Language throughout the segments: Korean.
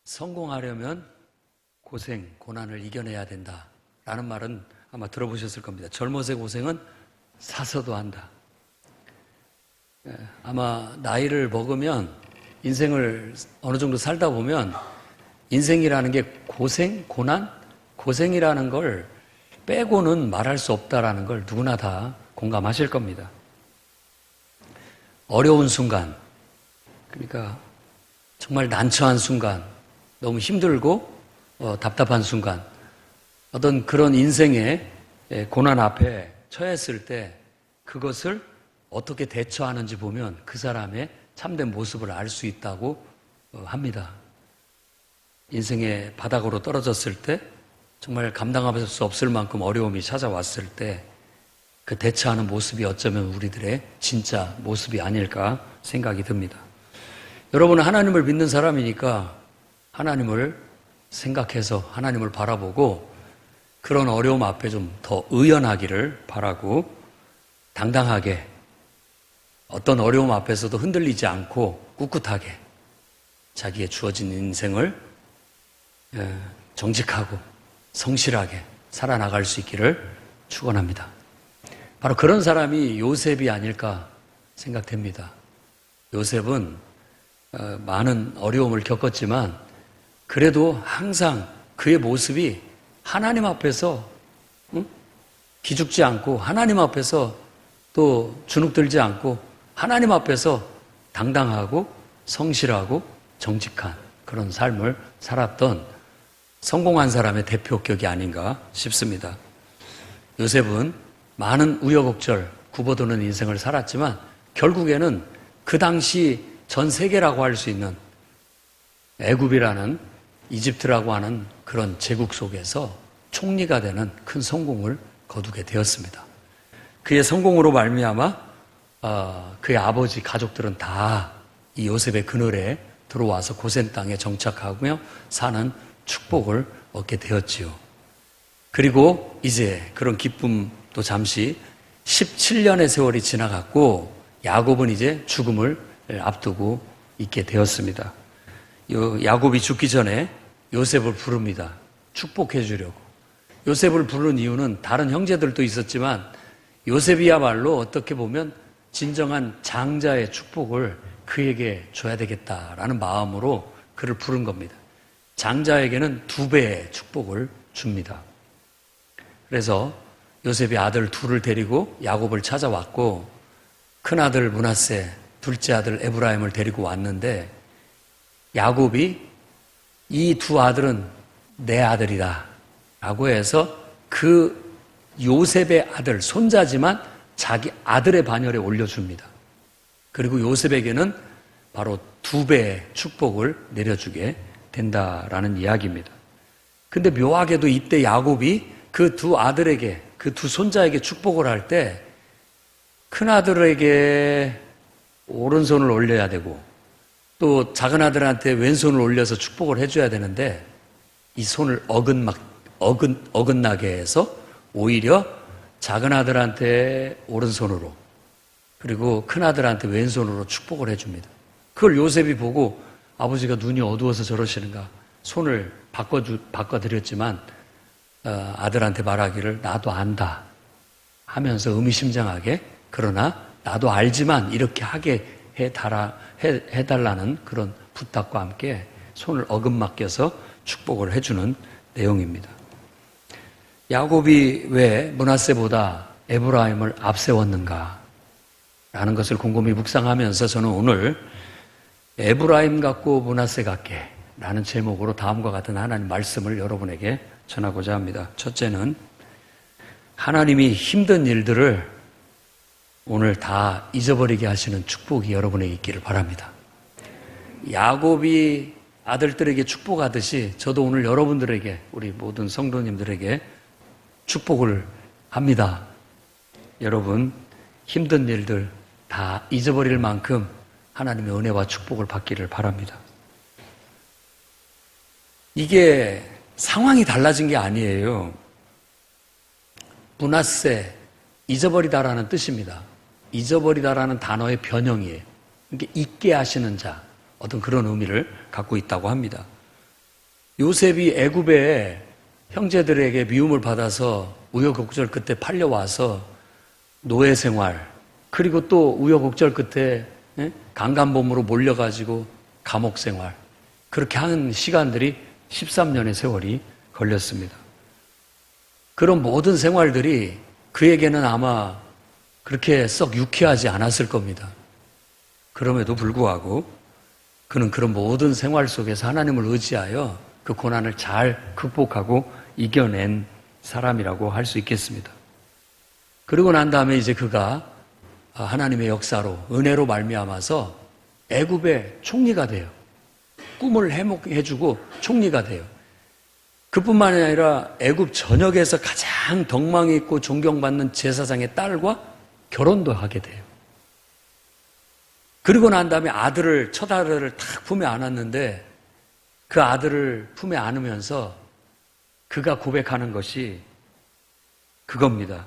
성공하려면 고생, 고난을 이겨내야 된다 라는 말은 아마 들어보셨을 겁니다. 젊어서의 고생은 사서도 한다. 아마 나이를 먹으면 인생을 어느 정도 살다 보면 인생이라는 게 고생, 고난, 고생이라는 걸 빼고는 말할 수 없다라는 걸 누구나 다 공감하실 겁니다. 어려운 순간, 그러니까 정말 난처한 순간, 너무 힘들고 답답한 순간, 어떤 그런 인생의 고난 앞에 처했을 때 그것을 어떻게 대처하는지 보면 그 사람의 참된 모습을 알 수 있다고 합니다. 인생의 바닥으로 떨어졌을 때 정말 감당할 수 없을 만큼 어려움이 찾아왔을 때 그 대처하는 모습이 어쩌면 우리들의 진짜 모습이 아닐까 생각이 듭니다. 여러분은 하나님을 믿는 사람이니까 하나님을 생각해서 하나님을 바라보고 그런 어려움 앞에 좀 더 의연하기를 바라고 당당하게 어떤 어려움 앞에서도 흔들리지 않고 꿋꿋하게 자기의 주어진 인생을 정직하고 성실하게 살아나갈 수 있기를 축원합니다. 바로 그런 사람이 요셉이 아닐까 생각됩니다. 요셉은 많은 어려움을 겪었지만 그래도 항상 그의 모습이 하나님 앞에서 기죽지 않고 하나님 앞에서 또 주눅들지 않고 하나님 앞에서 당당하고 성실하고 정직한 그런 삶을 살았던 성공한 사람의 대표격이 아닌가 싶습니다. 요셉은 많은 우여곡절, 굽어도는 인생을 살았지만 결국에는 그 당시 전 세계라고 할 수 있는 애굽이라는 이집트라고 하는 그런 제국 속에서 총리가 되는 큰 성공을 거두게 되었습니다. 그의 성공으로 말미암아 그의 아버지 가족들은 다 이 요셉의 그늘에 들어와서 고센 땅에 정착하며 사는 축복을 얻게 되었지요. 그리고 이제 그런 기쁨도 잠시 17년의 세월이 지나갔고 야곱은 이제 죽음을 앞두고 있게 되었습니다. 야곱이 죽기 전에 요셉을 부릅니다. 축복해 주려고. 요셉을 부른 이유는 다른 형제들도 있었지만 요셉이야말로 어떻게 보면 진정한 장자의 축복을 그에게 줘야 되겠다라는 마음으로 그를 부른 겁니다. 장자에게는 2배의 축복을 줍니다. 그래서 요셉이 아들 둘을 데리고 야곱을 찾아왔고 큰아들 므낫세, 둘째 아들 에브라임을 데리고 왔는데 야곱이 이 2 아들은 내 아들이다 라고 해서 그 요셉의 아들, 손자지만 자기 아들의 반열에 올려줍니다. 그리고 요셉에게는 바로 2배의 축복을 내려주게 된다라는 이야기입니다. 근데 묘하게도 이때 야곱이 그 2 아들에게, 그 2 손자에게 축복을 할 때 큰아들에게 오른손을 올려야 되고 또 작은 아들한테 왼손을 올려서 축복을 해줘야 되는데 이 손을 어긋나게 해서 오히려 작은 아들한테 오른손으로 그리고 큰 아들한테 왼손으로 축복을 해줍니다. 그걸 요셉이 보고 아버지가 눈이 어두워서 저러시는가 손을 바꿔드렸지만 아들한테 말하기를 나도 안다 하면서 의미심장하게 그러나 나도 알지만 이렇게 하게 해달라는 그런 부탁과 함께 손을 어긋맡겨서 축복을 해주는 내용입니다. 야곱이 왜 므낫세보다 에브라임을 앞세웠는가 라는 것을 곰곰이 묵상하면서 저는 오늘 에브라임 같고 므낫세 같게 라는 제목으로 다음과 같은 하나님 말씀을 여러분에게 전하고자 합니다. 첫째는 하나님이 힘든 일들을 오늘 다 잊어버리게 하시는 축복이 여러분에게 있기를 바랍니다. 야곱이 아들들에게 축복하듯이 저도 오늘 여러분들에게 우리 모든 성도님들에게 축복을 합니다. 여러분 힘든 일들 다 잊어버릴 만큼 하나님의 은혜와 축복을 받기를 바랍니다. 이게 상황이 달라진 게 아니에요. 므낫세, 잊어버리다라는 뜻입니다. 잊어버리다라는 단어의 변형이에요. 그러니까 잊게 하시는 자, 어떤 그런 의미를 갖고 있다고 합니다. 요셉이 애굽에 형제들에게 미움을 받아서 우여곡절 끝에 팔려와서 노예 생활, 그리고 또 우여곡절 끝에 강간범으로 몰려가지고 감옥 생활, 그렇게 하는 시간들이 13년의 세월이 걸렸습니다. 그런 모든 생활들이 그에게는 아마 그렇게 썩 유쾌하지 않았을 겁니다. 그럼에도 불구하고 그는 그런 모든 생활 속에서 하나님을 의지하여 그 고난을 잘 극복하고 이겨낸 사람이라고 할 수 있겠습니다. 그리고 난 다음에 이제 그가 하나님의 역사로, 은혜로 말미암아서 애굽의 총리가 돼요. 꿈을 해주고 총리가 돼요. 그뿐만이 아니라 애굽 전역에서 가장 덕망이 있고 존경받는 제사장의 딸과 결혼도 하게 돼요. 그리고 난 다음에 첫 아들을 탁 품에 안았는데 그 아들을 품에 안으면서 그가 고백하는 것이 그겁니다.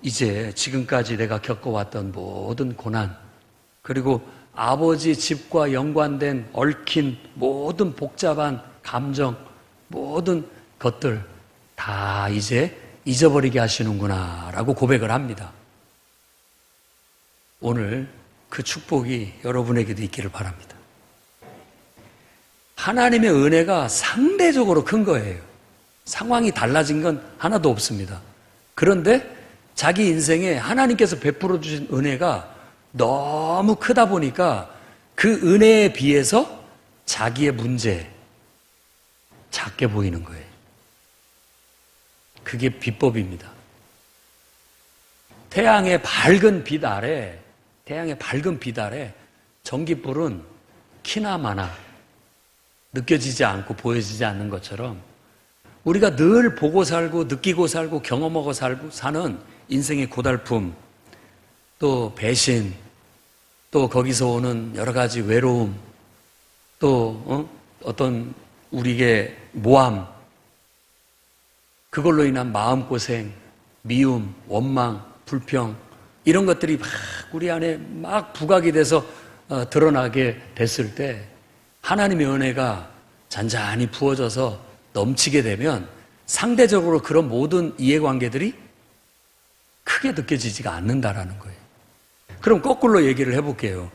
이제 지금까지 내가 겪어왔던 모든 고난, 그리고 아버지 집과 연관된 얽힌 모든 복잡한 감정, 모든 것들 다 이제 잊어버리게 하시는구나 라고 고백을 합니다. 오늘 그 축복이 여러분에게도 있기를 바랍니다. 하나님의 은혜가 상대적으로 큰 거예요. 상황이 달라진 건 하나도 없습니다. 그런데 자기 인생에 하나님께서 베풀어 주신 은혜가 너무 크다 보니까 그 은혜에 비해서 자기의 문제 작게 보이는 거예요. 그게 비법입니다. 태양의 밝은 빛 아래 전깃불은 키나 마나 느껴지지 않고 보여지지 않는 것처럼 우리가 늘 보고 살고 느끼고 살고 경험하고 살고 사는 인생의 고달픔, 또 배신, 또 거기서 오는 여러 가지 외로움, 또 어떤 우리의 모함, 그걸로 인한 마음고생, 미움, 원망, 불평, 이런 것들이 막 우리 안에 막 부각이 돼서 드러나게 됐을 때 하나님의 은혜가 잔잔히 부어져서 넘치게 되면 상대적으로 그런 모든 이해관계들이 크게 느껴지지가 않는다라는 거예요. 그럼 거꾸로 얘기를 해볼게요.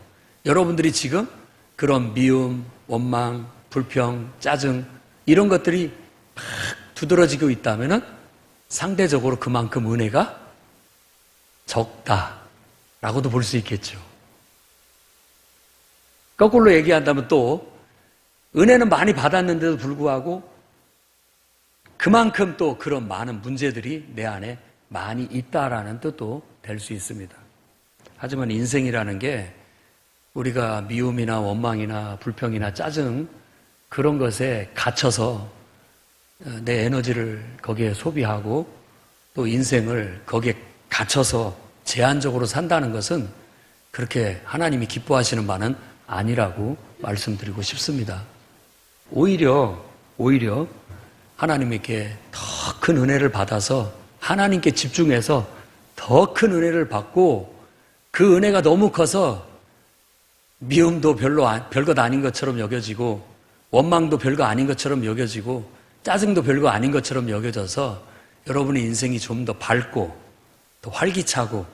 여러분들이 지금 그런 미움, 원망, 불평, 짜증 이런 것들이 막 두드러지고 있다면 상대적으로 그만큼 은혜가 적다라고도 볼 수 있겠죠. 거꾸로 얘기한다면 또 은혜는 많이 받았는데도 불구하고 그만큼 또 그런 많은 문제들이 내 안에 많이 있다라는 뜻도 될 수 있습니다. 하지만 인생이라는 게 우리가 미움이나 원망이나 불평이나 짜증 그런 것에 갇혀서 내 에너지를 거기에 소비하고 또 인생을 거기에 갇혀서 제한적으로 산다는 것은 그렇게 하나님이 기뻐하시는 바는 아니라고 말씀드리고 싶습니다. 오히려 하나님께 더 큰 은혜를 받아서 하나님께 집중해서 더 큰 은혜를 받고 그 은혜가 너무 커서 미움도 별것 아닌 것처럼 여겨지고 원망도 별거 아닌 것처럼 여겨지고 짜증도 별거 아닌 것처럼 여겨져서 여러분의 인생이 좀 더 밝고 더 활기차고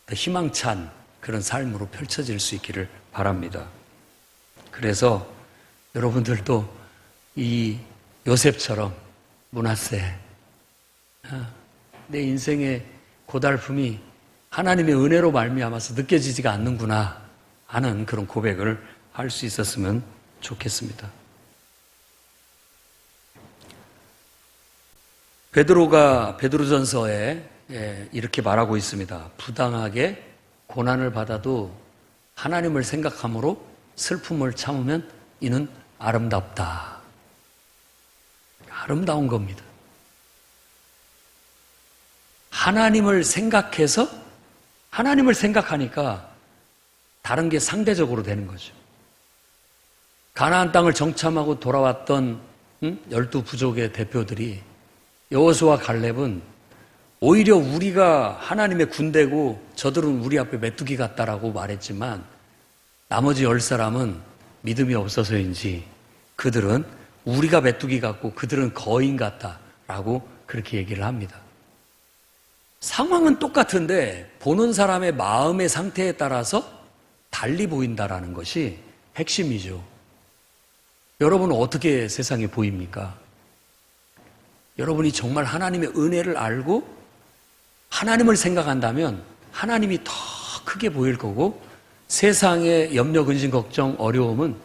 더 희망찬 그런 삶으로 펼쳐질 수 있기를 바랍니다. 그래서 여러분들도 이 요셉처럼 므낫세, 내 인생의 고달픔이 하나님의 은혜로 말미암아서 느껴지지가 않는구나 하는 그런 고백을 할 수 있었으면 좋겠습니다. 베드로가 베드로전서에 이렇게 말하고 있습니다. 부당하게 고난을 받아도 하나님을 생각함으로 슬픔을 참으면 이는 아름답다. 아름다운 겁니다. 하나님을 생각하니까 다른 게 상대적으로 되는 거죠. 가나안 땅을 정탐하고 돌아왔던 12부족의 대표들이 여호수아와 갈렙은 오히려 우리가 하나님의 군대고 저들은 우리 앞에 메뚜기 같다라고 말했지만 나머지 10사람은 믿음이 없어서인지 그들은 우리가 메뚜기 같고 그들은 거인 같다라고 그렇게 얘기를 합니다. 상황은 똑같은데 보는 사람의 마음의 상태에 따라서 달리 보인다라는 것이 핵심이죠. 여러분은 어떻게 세상에 보입니까? 여러분이 정말 하나님의 은혜를 알고 하나님을 생각한다면 하나님이 더 크게 보일 거고 세상의 염려, 근심, 걱정, 어려움은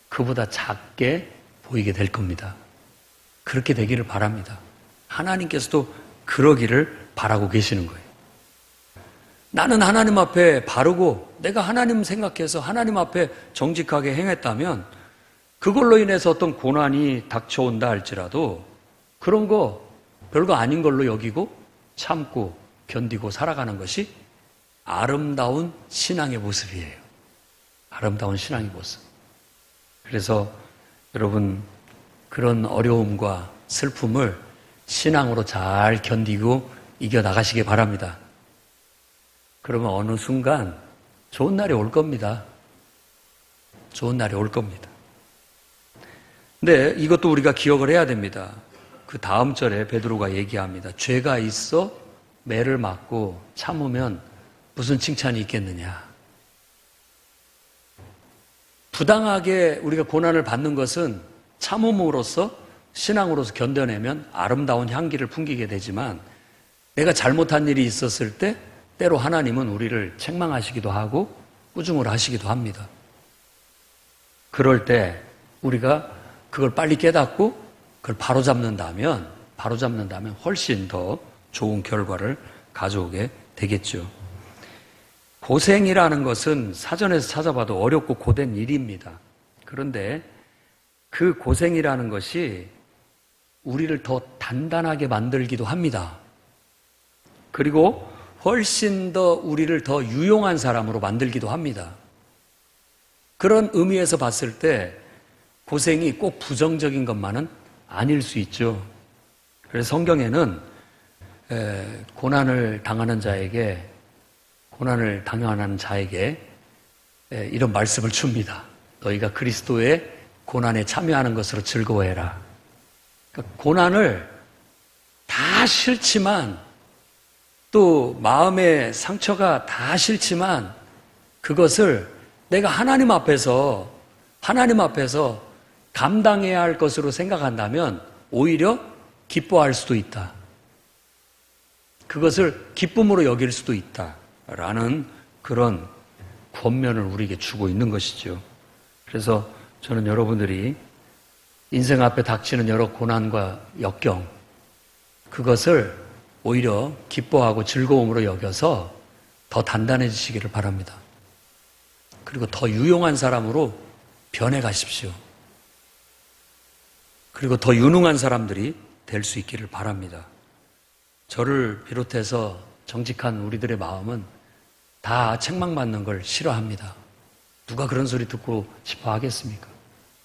그보다 작게 보이게 될 겁니다. 그렇게 되기를 바랍니다. 하나님께서도 그러기를 바라고 계시는 거예요. 나는 하나님 앞에 바르고 내가 하나님 생각해서 하나님 앞에 정직하게 행했다면 그걸로 인해서 어떤 고난이 닥쳐온다 할지라도 그런 거 별거 아닌 걸로 여기고 참고 견디고 살아가는 것이 아름다운 신앙의 모습이에요. 아름다운 신앙의 모습. 그래서 여러분 그런 어려움과 슬픔을 신앙으로 잘 견디고 이겨나가시기 바랍니다. 그러면 어느 순간 좋은 날이 올 겁니다. 좋은 날이 올 겁니다. 근데 이것도 우리가 기억을 해야 됩니다. 그 다음 절에 베드로가 얘기합니다. 죄가 있어 매를 맞고 참으면 무슨 칭찬이 있겠느냐. 부당하게 우리가 고난을 받는 것은 참음으로써 신앙으로서 견뎌내면 아름다운 향기를 풍기게 되지만 내가 잘못한 일이 있었을 때 때로 하나님은 우리를 책망하시기도 하고 꾸중을 하시기도 합니다. 그럴 때 우리가 그걸 빨리 깨닫고 그걸 바로잡는다면 훨씬 더 좋은 결과를 가져오게 되겠죠. 고생이라는 것은 사전에서 찾아봐도 어렵고 고된 일입니다. 그런데 그 고생이라는 것이 우리를 더 단단하게 만들기도 합니다. 그리고 훨씬 더 우리를 더 유용한 사람으로 만들기도 합니다. 그런 의미에서 봤을 때 고생이 꼭 부정적인 것만은 아닐 수 있죠. 그래서 성경에는 고난을 당하는 자에게 이런 말씀을 줍니다. 너희가 그리스도의 고난에 참여하는 것으로 즐거워해라. 그러니까 고난을 다 싫지만 또 마음의 상처가 다 싫지만 그것을 내가 하나님 앞에서 감당해야 할 것으로 생각한다면 오히려 기뻐할 수도 있다. 그것을 기쁨으로 여길 수도 있다라는 그런 권면을 우리에게 주고 있는 것이죠. 그래서 저는 여러분들이 인생 앞에 닥치는 여러 고난과 역경, 그것을 오히려 기뻐하고 즐거움으로 여겨서 더 단단해지시기를 바랍니다. 그리고 더 유용한 사람으로 변해 가십시오. 그리고 더 유능한 사람들이 될 수 있기를 바랍니다. 저를 비롯해서 정직한 우리들의 마음은 다 책망받는 걸 싫어합니다. 누가 그런 소리 듣고 싶어 하겠습니까?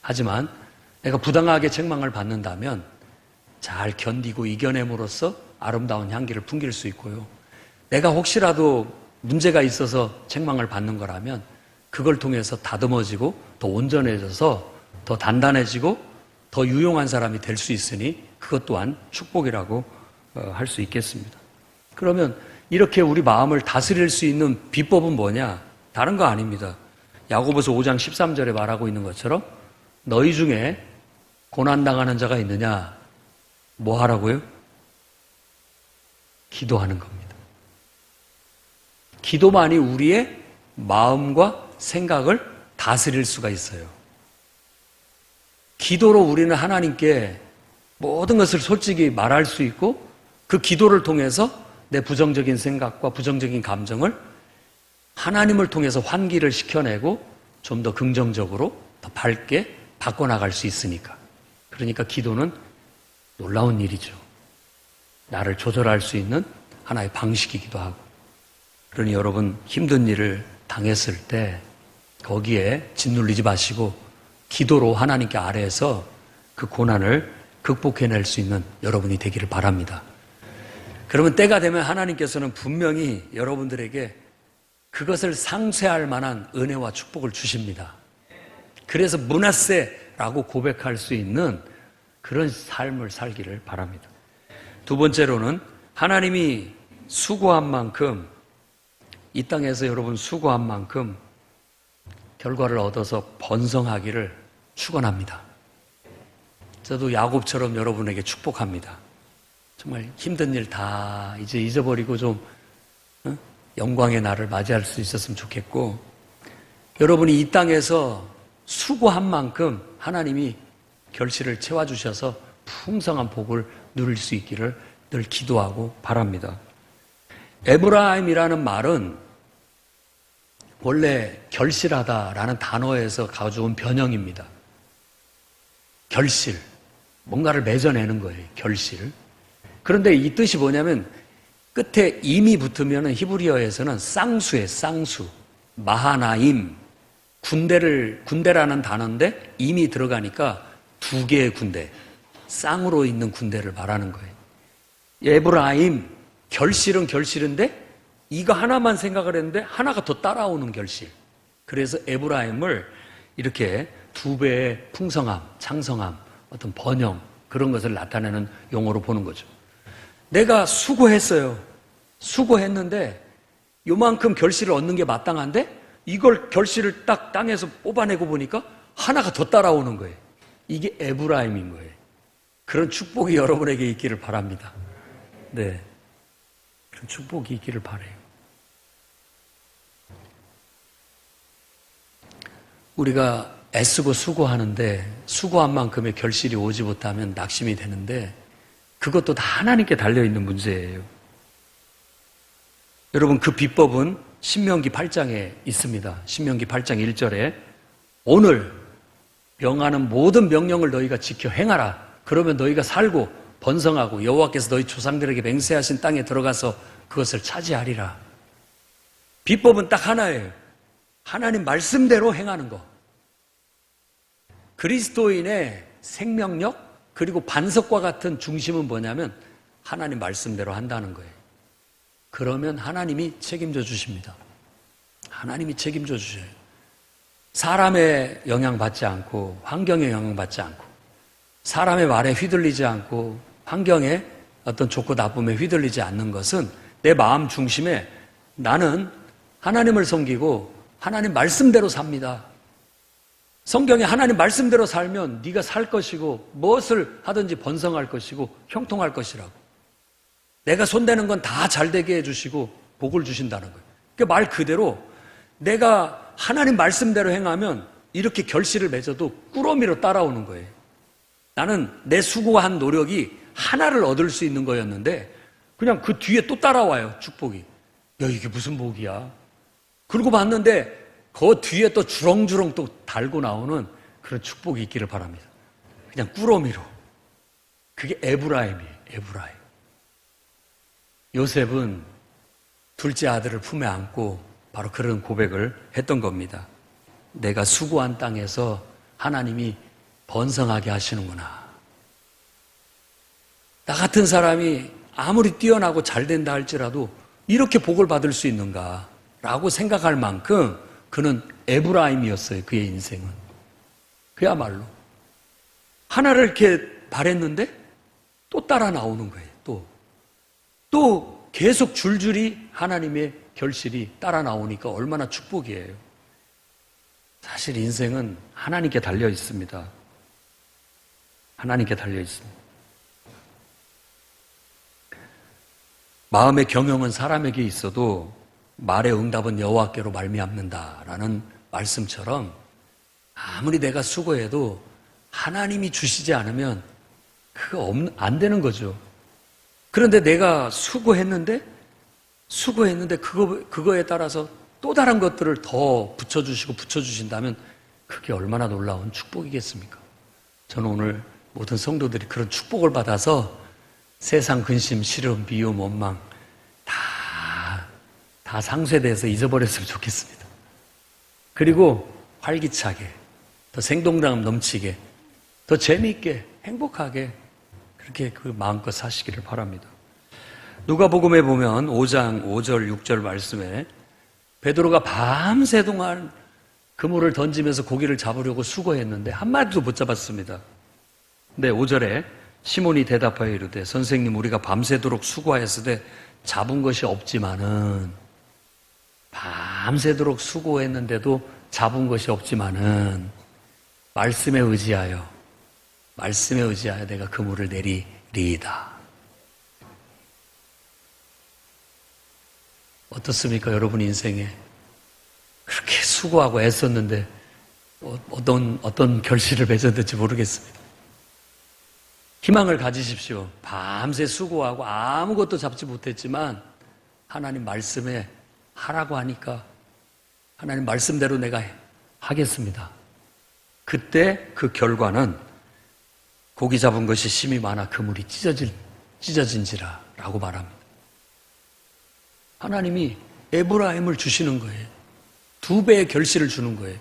하지만 내가 부당하게 책망을 받는다면 잘 견디고 이겨냄으로써 아름다운 향기를 풍길 수 있고요. 내가 혹시라도 문제가 있어서 책망을 받는 거라면 그걸 통해서 다듬어지고 더 온전해져서 더 단단해지고 더 유용한 사람이 될 수 있으니 그것 또한 축복이라고 할 수 있겠습니다. 그러면 이렇게 우리 마음을 다스릴 수 있는 비법은 뭐냐? 다른 거 아닙니다. 야고보서 5장 13절에 말하고 있는 것처럼 너희 중에 고난당하는 자가 있느냐? 뭐 하라고요? 기도하는 겁니다. 기도만이 우리의 마음과 생각을 다스릴 수가 있어요. 기도로 우리는 하나님께 모든 것을 솔직히 말할 수 있고 그 기도를 통해서 내 부정적인 생각과 부정적인 감정을 하나님을 통해서 환기를 시켜내고 좀 더 긍정적으로 더 밝게 바꿔나갈 수 있으니까. 그러니까 기도는 놀라운 일이죠. 나를 조절할 수 있는 하나의 방식이기도 하고. 그러니 여러분 힘든 일을 당했을 때 거기에 짓눌리지 마시고 기도로 하나님께 아뢰어서 그 고난을 극복해낼 수 있는 여러분이 되기를 바랍니다. 그러면 때가 되면 하나님께서는 분명히 여러분들에게 그것을 상쇄할 만한 은혜와 축복을 주십니다. 그래서 므낫세라고 고백할 수 있는 그런 삶을 살기를 바랍니다. 두 번째로는 하나님이 수고한 만큼, 이 땅에서 여러분 수고한 만큼 결과를 얻어서 번성하기를 축원합니다. 저도 야곱처럼 여러분에게 축복합니다. 정말 힘든 일 다 이제 잊어버리고 좀 영광의 날을 맞이할 수 있었으면 좋겠고, 여러분이 이 땅에서 수고한 만큼 하나님이 결실을 채워주셔서 풍성한 복을 누릴 수 있기를 늘 기도하고 바랍니다. 에브라임이라는 말은 원래 결실하다라는 단어에서 가져온 변형입니다. 결실, 뭔가를 맺어내는 거예요. 결실. 그런데 이 뜻이 뭐냐면 끝에 임이 붙으면 히브리어에서는 쌍수예요. 쌍수. 마하나임. 군대라는 단어인데 임이 들어가니까 두 개의 군대, 쌍으로 있는 군대를 말하는 거예요. 에브라임, 결실은 결실인데 이거 하나만 생각을 했는데 하나가 더 따라오는 결실. 그래서 에브라임을 이렇게 두 배의 풍성함, 창성함, 어떤 번영, 그런 것을 나타내는 용어로 보는 거죠. 내가 수고했어요. 수고했는데 요만큼 결실을 얻는 게 마땅한데 이걸 결실을 딱 땅에서 뽑아내고 보니까 하나가 더 따라오는 거예요. 이게 에브라임인 거예요. 그런 축복이 여러분에게 있기를 바랍니다. 네, 그런 축복이 있기를 바라요. 우리가 애쓰고 수고하는데 수고한 만큼의 결실이 오지 못하면 낙심이 되는데 그것도 다 하나님께 달려있는 문제예요. 여러분, 그 비법은 신명기 8장에 있습니다. 신명기 8장 1절에 오늘 명하는 모든 명령을 너희가 지켜 행하라. 그러면 너희가 살고 번성하고 여호와께서 너희 조상들에게 맹세하신 땅에 들어가서 그것을 차지하리라. 비법은 딱 하나예요. 하나님 말씀대로 행하는 거. 그리스도인의 생명력 그리고 반석과 같은 중심은 뭐냐면 하나님 말씀대로 한다는 거예요. 그러면 하나님이 책임져 주십니다. 하나님이 책임져 주셔요. 사람의 영향받지 않고 환경에 영향받지 않고 사람의 말에 휘둘리지 않고 환경에 어떤 좋고 나쁨에 휘둘리지 않는 것은 내 마음 중심에 나는 하나님을 섬기고 하나님 말씀대로 삽니다. 성경에 하나님 말씀대로 살면 네가 살 것이고 무엇을 하든지 번성할 것이고 형통할 것이라고. 내가 손대는 건 다 잘되게 해주시고 복을 주신다는 거예요. 그러니까 말 그대로 내가 하나님 말씀대로 행하면 이렇게 결실을 맺어도 꾸러미로 따라오는 거예요. 나는 내 수고한 노력이 하나를 얻을 수 있는 거였는데 그냥 그 뒤에 또 따라와요. 축복이. 야, 이게 무슨 복이야. 그러고 봤는데 그 뒤에 또 주렁주렁 또 달고 나오는 그런 축복이 있기를 바랍니다. 그냥 꾸러미로. 그게 에브라임이에요. 에브라임. 요셉은 둘째 아들을 품에 안고 바로 그런 고백을 했던 겁니다. 내가 수고한 땅에서 하나님이 번성하게 하시는구나. 나 같은 사람이 아무리 뛰어나고 잘 된다 할지라도 이렇게 복을 받을 수 있는가 라고 생각할 만큼 그는 에브라임이었어요. 그의 인생은. 그야말로 하나를 이렇게 바랬는데 또 따라 나오는 거예요. 또 계속 줄줄이 하나님의 결실이 따라 나오니까 얼마나 축복이에요. 사실 인생은 하나님께 달려 있습니다. 하나님께 달려 있습니다. 마음의 경영은 사람에게 있어도 말의 응답은 여호와께로 말미암는다라는 말씀처럼 아무리 내가 수고해도 하나님이 주시지 않으면 그거 안 되는 거죠. 그런데 내가 수고했는데 그거에 따라서 또 다른 것들을 더 붙여주신다면 그게 얼마나 놀라운 축복이겠습니까? 저는 오늘 모든 성도들이 그런 축복을 받아서 세상 근심, 시름, 미움, 원망 다 상쇄돼서 잊어버렸으면 좋겠습니다. 그리고 활기차게, 더 생동감 넘치게, 더 재미있게, 행복하게 그렇게 그 마음껏 사시기를 바랍니다. 누가복음에 보면 5장 5절 6절 말씀에 베드로가 밤새 동안 그물을 던지면서 고기를 잡으려고 수고했는데 한 마리도 못 잡았습니다. 네, 5절에 시몬이 대답하여 이르되 선생님 우리가 밤새도록 수고하였으되 잡은 것이 없지만은, 밤새도록 수고했는데도 잡은 것이 없지만은 말씀에 의지하여 내가 그물을 내리리이다. 어떻습니까? 여러분 인생에 그렇게 수고하고 애썼는데 어떤 결실을 맺었는지 모르겠습니다. 희망을 가지십시오. 밤새 수고하고 아무것도 잡지 못했지만 하나님 말씀에 하라고 하니까 하나님 말씀대로 내가 하겠습니다. 그때 그 결과는 고기 잡은 것이 심이 많아 그물이 찢어진지라 라고 말합니다. 하나님이 에브라임을 주시는 거예요. 2배의 결실을 주는 거예요.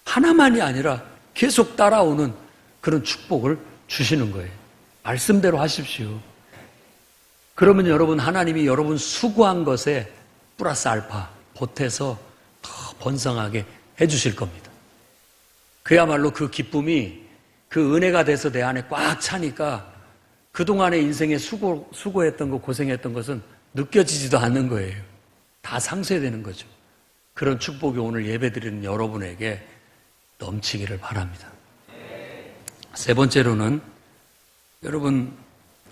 하나만이 아니라 계속 따라오는 그런 축복을 주시는 거예요. 말씀대로 하십시오. 그러면 여러분, 하나님이 여러분 수고한 것에 플러스 알파 보태서 더 번성하게 해주실 겁니다. 그야말로 그 기쁨이 그 은혜가 돼서 내 안에 꽉 차니까 그동안의 인생에 수고했던 거, 고생했던 것은 느껴지지도 않는 거예요. 다 상쇄되는 거죠. 그런 축복이 오늘 예배드리는 여러분에게 넘치기를 바랍니다. 세 번째로는, 여러분,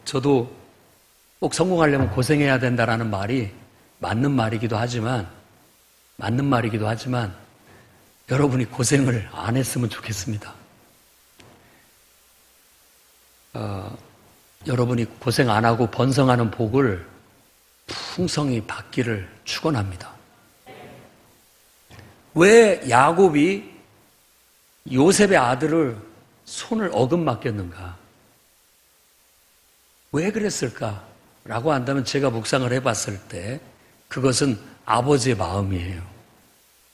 저도 꼭 성공하려면 고생해야 된다라는 말이 맞는 말이기도 하지만 여러분이 고생을 안 했으면 좋겠습니다. 여러분이 고생 안 하고 번성하는 복을 풍성히 받기를 축원합니다. 왜 야곱이 요셉의 아들을 손을 어긋맡겼는가? 왜 그랬을까라고 한다면 제가 묵상을 해봤을 때 그것은 아버지의 마음이에요.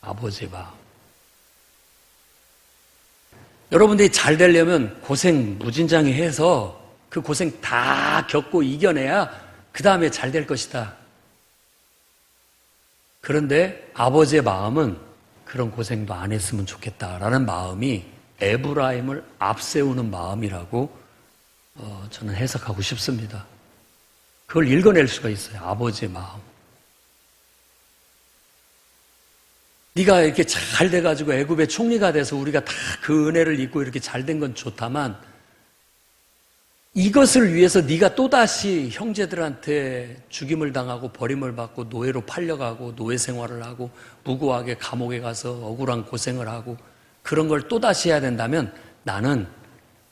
아버지의 마음. 여러분들이 잘 되려면 고생 무진장히 해서 그 고생 다 겪고 이겨내야 그 다음에 잘 될 것이다. 그런데 아버지의 마음은 그런 고생도 안 했으면 좋겠다라는 마음이 에브라임을 앞세우는 마음이라고 저는 해석하고 싶습니다. 그걸 읽어낼 수가 있어요. 아버지의 마음. 네가 이렇게 잘 돼가지고 애굽의 총리가 돼서 우리가 다 그 은혜를 입고 이렇게 잘 된 건 좋다만 이것을 위해서 네가 또다시 형제들한테 죽임을 당하고 버림을 받고 노예로 팔려가고 노예 생활을 하고 무고하게 감옥에 가서 억울한 고생을 하고 그런 걸 또다시 해야 된다면 나는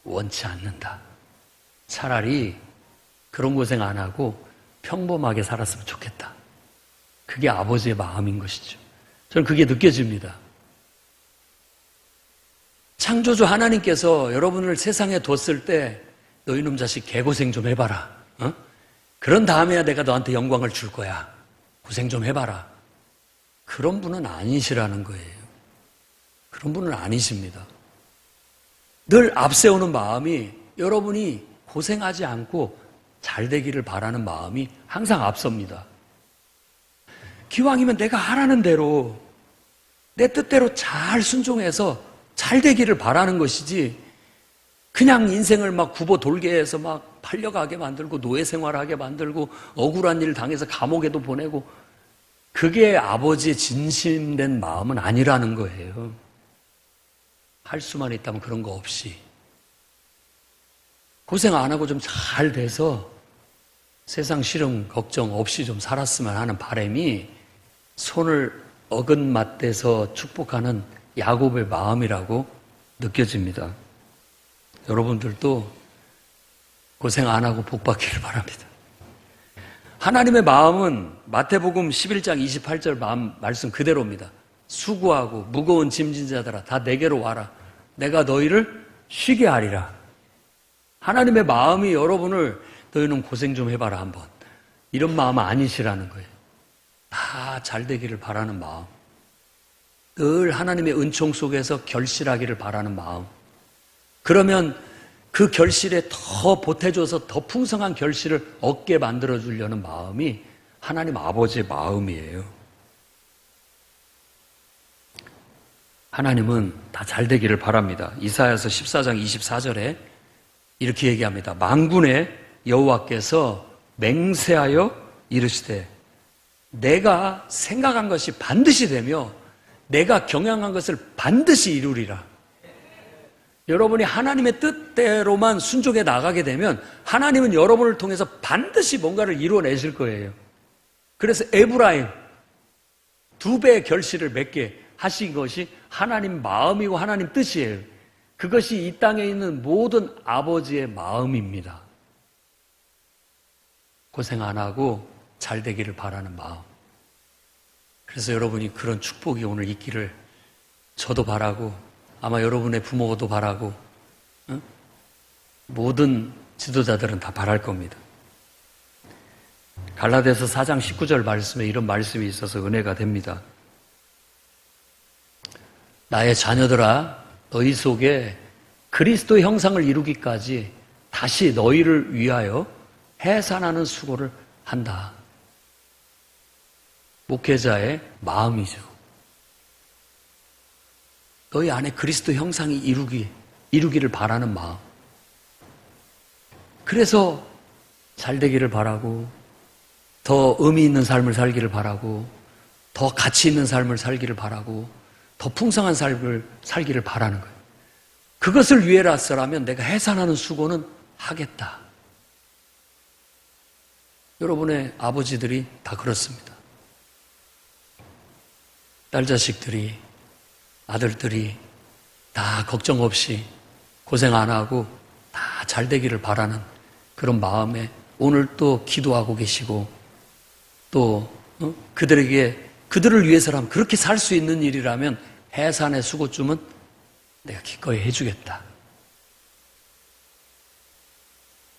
원치 않는다. 차라리 그런 고생 안 하고 평범하게 살았으면 좋겠다. 그게 아버지의 마음인 것이죠. 저는 그게 느껴집니다. 창조주 하나님께서 여러분을 세상에 뒀을 때 너 이놈 자식 개고생 좀 해봐라. 그런 다음에야 내가 너한테 영광을 줄 거야. 고생 좀 해봐라. 그런 분은 아니시라는 거예요. 그런 분은 아니십니다. 늘 앞세우는 마음이 여러분이 고생하지 않고 잘 되기를 바라는 마음이 항상 앞섭니다. 기왕이면 내가 하라는 대로 내 뜻대로 잘 순종해서 잘 되기를 바라는 것이지 그냥 인생을 막 굽어 돌게 해서 막 팔려가게 만들고 노예 생활하게 만들고 억울한 일 당해서 감옥에도 보내고 그게 아버지의 진심된 마음은 아니라는 거예요. 할 수만 있다면 그런 거 없이 고생 안 하고 좀 잘 돼서 세상 시름 걱정 없이 좀 살았으면 하는 바람이 손을 어긋맞대서 축복하는 야곱의 마음이라고 느껴집니다. 여러분들도 고생 안 하고 복 받기를 바랍니다. 하나님의 마음은 마태복음 11장 28절 말씀 그대로입니다. 수고하고 무거운 짐진 자들아 다 내게로 와라. 내가 너희를 쉬게 하리라. 하나님의 마음이 여러분을 너희는 고생 좀 해봐라 한번. 이런 마음 아니시라는 거예요. 다 잘 되기를 바라는 마음. 늘 하나님의 은총 속에서 결실하기를 바라는 마음. 그러면 그 결실에 더 보태줘서 더 풍성한 결실을 얻게 만들어주려는 마음이 하나님 아버지의 마음이에요. 하나님은 다 잘 되기를 바랍니다. 이사야서 14장 24절에 이렇게 얘기합니다. 만군의 여호와께서 맹세하여 이르시되 내가 생각한 것이 반드시 되며 내가 경영한 것을 반드시 이루리라. 여러분이 하나님의 뜻대로만 순종해 나가게 되면 하나님은 여러분을 통해서 반드시 뭔가를 이루어내실 거예요. 그래서 에브라임 2배의 결실을 맺게 하신 것이 하나님 마음이고 하나님 뜻이에요. 그것이 이 땅에 있는 모든 아버지의 마음입니다. 고생 안 하고 잘 되기를 바라는 마음. 그래서 여러분이 그런 축복이 오늘 있기를 저도 바라고 아마 여러분의 부모도 바라고 모든 지도자들은 다 바랄 겁니다. 갈라디아서 4장 19절 말씀에 이런 말씀이 있어서 은혜가 됩니다. 나의 자녀들아 너희 속에 그리스도의 형상을 이루기까지 다시 너희를 위하여 해산하는 수고를 한다. 목회자의 마음이죠. 너희 안에 그리스도 형상이 이루기를 바라는 마음. 그래서 잘 되기를 바라고 더 의미 있는 삶을 살기를 바라고 더 가치 있는 삶을 살기를 바라고 더 풍성한 삶을 살기를 바라는 거예요. 그것을 위해라서라면 내가 해산하는 수고는 하겠다. 여러분의 아버지들이 다 그렇습니다. 딸 자식들이, 아들들이 다 걱정 없이 고생 안 하고 다 잘 되기를 바라는 그런 마음에 오늘 또 기도하고 계시고 또 그들을 위해서라면 그렇게 살 수 있는 일이라면 해산의 수고쯤은 내가 기꺼이 해주겠다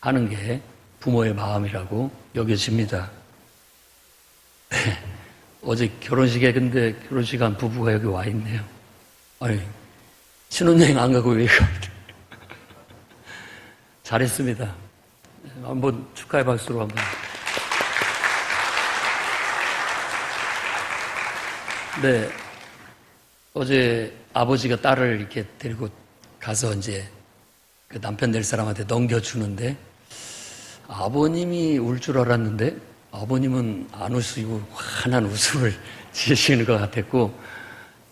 하는 게 부모의 마음이라고 여겨집니다. 네. 어제 결혼식에 근데 결혼식 한 부부가 여기 와 있네요. 아니, 신혼여행 안 가고 왜 이렇게 잘했습니다. 한번 축하의 박수로 한번. 네, 어제 아버지가 딸을 이렇게 데리고 가서 이제 그 남편 될 사람한테 넘겨주는데 아버님이 울 줄 알았는데 아버님은 안 우시고 환한 웃음을 지으시는 것 같았고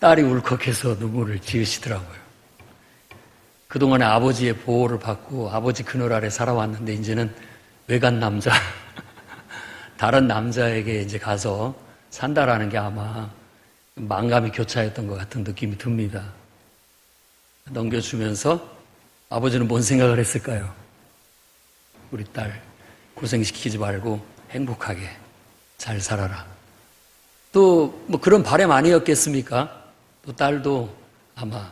딸이 울컥해서 눈물을 지으시더라고요. 그동안에 아버지의 보호를 받고 아버지 그늘 아래 살아왔는데 이제는 외간 남자, 다른 남자에게 이제 가서 산다라는 게 아마 만감이 교차했던 것 같은 느낌이 듭니다. 넘겨주면서 아버지는 뭔 생각을 했을까요? 우리 딸 고생시키지 말고 행복하게 잘 살아라. 또 뭐 그런 바람 아니었겠습니까? 또 딸도 아마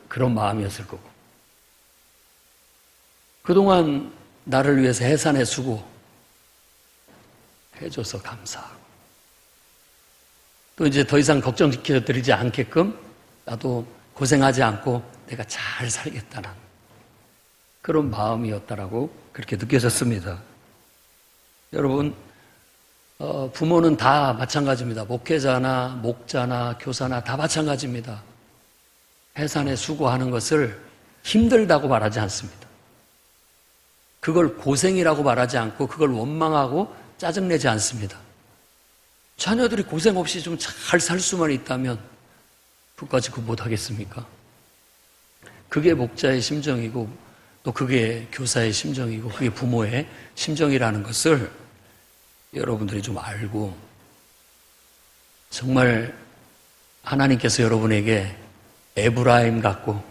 그런 마음이었을 거고. 그동안 나를 위해서 해산의 수고 해줘서 감사하고 또 이제 더 이상 걱정시켜드리지 않게끔 나도 고생하지 않고 내가 잘 살겠다는 그런 마음이었다라고 그렇게 느껴졌습니다. 여러분, 부모는 다 마찬가지입니다. 목회자나 목자나 교사나 다 마찬가지입니다. 해산에 수고하는 것을 힘들다고 말하지 않습니다. 그걸 고생이라고 말하지 않고 그걸 원망하고 짜증내지 않습니다. 자녀들이 고생 없이 좀 잘 살 수만 있다면 그것까지 못하겠습니까? 그게 목자의 심정이고 또 그게 교사의 심정이고 그게 부모의 심정이라는 것을 여러분들이 좀 알고 정말 하나님께서 여러분에게 에브라임 같고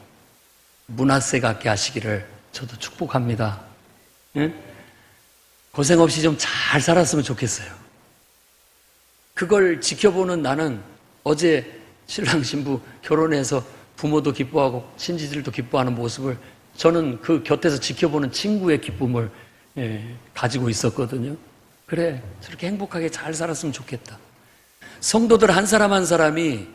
므낫세 같게 하시기를 저도 축복합니다. 예? 고생 없이 좀 잘 살았으면 좋겠어요. 그걸 지켜보는 나는 어제 신랑 신부 결혼해서 부모도 기뻐하고 친지들도 기뻐하는 모습을 저는 그 곁에서 지켜보는 친구의 기쁨을 가지고 있었거든요. 그래, 저렇게 행복하게 잘 살았으면 좋겠다. 성도들 한 사람 한 사람이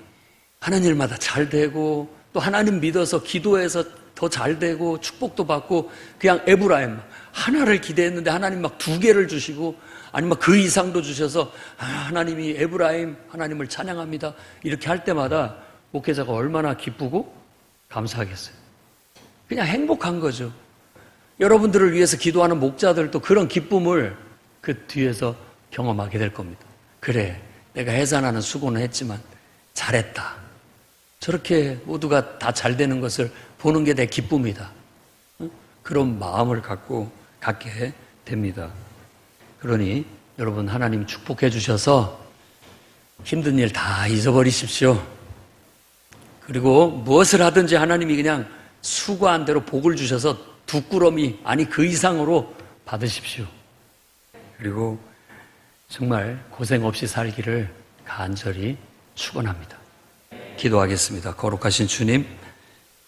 하는 일마다 잘 되고 또 하나님 믿어서 기도해서 더 잘 되고 축복도 받고 그냥 에브라임 하나를 기대했는데 하나님 막 2개를 주시고 아니면 그 이상도 주셔서 하나님이 에브라임 하나님을 찬양합니다. 이렇게 할 때마다 목회자가 얼마나 기쁘고 감사하겠어요. 그냥 행복한 거죠. 여러분들을 위해서 기도하는 목자들도 그런 기쁨을 그 뒤에서 경험하게 될 겁니다. 그래, 내가 해산하는 수고는 했지만 잘했다. 저렇게 모두가 다 잘 되는 것을 보는 게 내 기쁨이다. 그런 마음을 갖게 됩니다. 그러니 여러분, 하나님 축복해 주셔서 힘든 일 다 잊어버리십시오. 그리고 무엇을 하든지 하나님이 그냥 수고한 대로 복을 주셔서 두 꾸러미, 아니 그 이상으로 받으십시오. 그리고 정말 고생 없이 살기를 간절히 축원합니다. 기도하겠습니다. 거룩하신 주님,